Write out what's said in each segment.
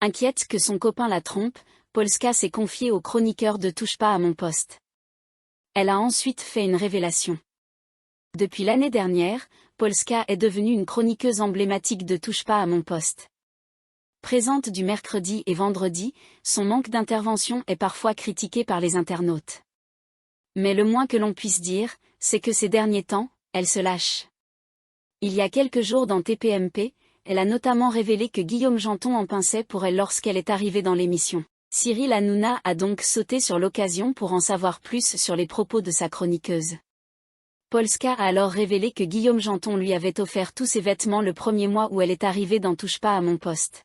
Inquiète que son copain la trompe, Polska s'est confiée au chroniqueur de Touche pas à mon poste. Elle a ensuite fait une révélation. Depuis l'année dernière, Polska est devenue une chroniqueuse emblématique de Touche pas à mon poste. Présente du mercredi et vendredi, son manque d'intervention est parfois critiqué par les internautes. Mais le moins que l'on puisse dire, c'est que ces derniers temps, elle se lâche. Il y a quelques jours dans TPMP, elle a notamment révélé que Guillaume Janton en pinçait pour elle lorsqu'elle est arrivée dans l'émission. Cyril Hanouna a donc sauté sur l'occasion pour en savoir plus sur les propos de sa chroniqueuse. Polska a alors révélé que Guillaume Janton lui avait offert tous ses vêtements le premier mois où elle est arrivée dans Touche pas à mon poste.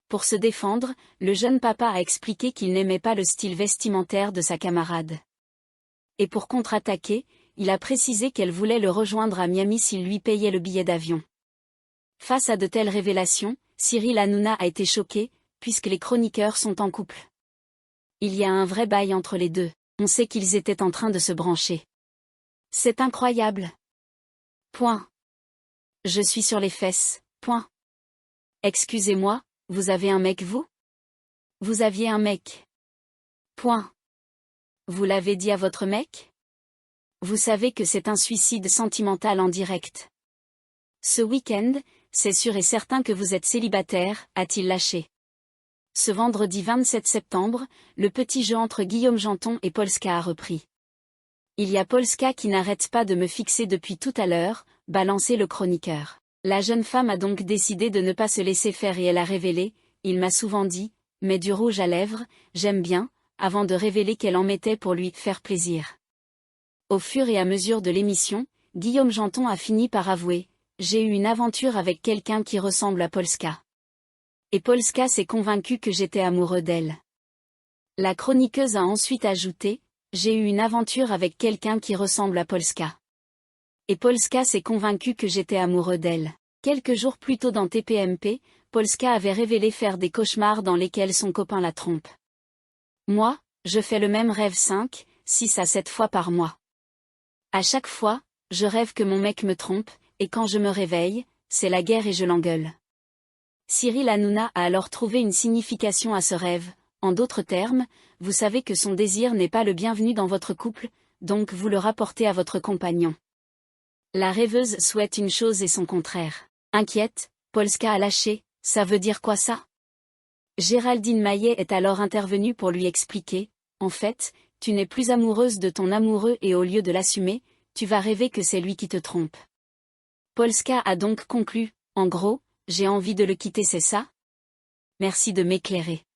Pour se défendre, le jeune papa a expliqué qu'il n'aimait pas le style vestimentaire de sa camarade. Et pour contre-attaquer, il a précisé qu'elle voulait le rejoindre à Miami s'il lui payait le billet d'avion. Face à de telles révélations, Cyril Hanouna a été choqué, puisque les chroniqueurs sont en couple. Il y a un vrai bail entre les deux, on sait qu'ils étaient en train de se brancher. C'est incroyable. Point. Je suis sur les fesses. Point. Excusez-moi, vous avez un mec vous? Vous aviez un mec. Point. Vous l'avez dit à votre mec? Vous savez que c'est un suicide sentimental en direct. Ce week-end, c'est sûr et certain que vous êtes célibataire, a-t-il lâché. Ce vendredi 27 septembre, le petit jeu entre Guillaume Janton et Polska a repris. Il y a Polska qui n'arrête pas de me fixer depuis tout à l'heure, balançait le chroniqueur. La jeune femme a donc décidé de ne pas se laisser faire et elle a révélé, il m'a souvent dit, mets du rouge à lèvres, j'aime bien, avant de révéler qu'elle en mettait pour lui faire plaisir. Au fur et à mesure de l'émission, Guillaume Janton a fini par avouer, j'ai eu une aventure avec quelqu'un qui ressemble à Polska. Et Polska s'est convaincue que j'étais amoureux d'elle. La chroniqueuse a ensuite ajouté, j'ai eu une aventure avec quelqu'un qui ressemble à Polska. Et Polska s'est convaincue que j'étais amoureux d'elle. Quelques jours plus tôt dans TPMP, Polska avait révélé faire des cauchemars dans lesquels son copain la trompe. Moi, je fais le même rêve 5, 6 à 7 fois par mois. À chaque fois, je rêve que mon mec me trompe, et quand je me réveille, c'est la guerre et je l'engueule. Cyril Hanouna a alors trouvé une signification à ce rêve, en d'autres termes, vous savez que son désir n'est pas le bienvenu dans votre couple, donc vous le rapportez à votre compagnon. La rêveuse souhaite une chose et son contraire. Inquiète, Polska a lâché, ça veut dire quoi ça? Géraldine Maillet est alors intervenue pour lui expliquer, en fait, tu n'es plus amoureuse de ton amoureux et au lieu de l'assumer, tu vas rêver que c'est lui qui te trompe. Polska a donc conclu, en gros, j'ai envie de le quitter c'est ça? Merci de m'éclairer.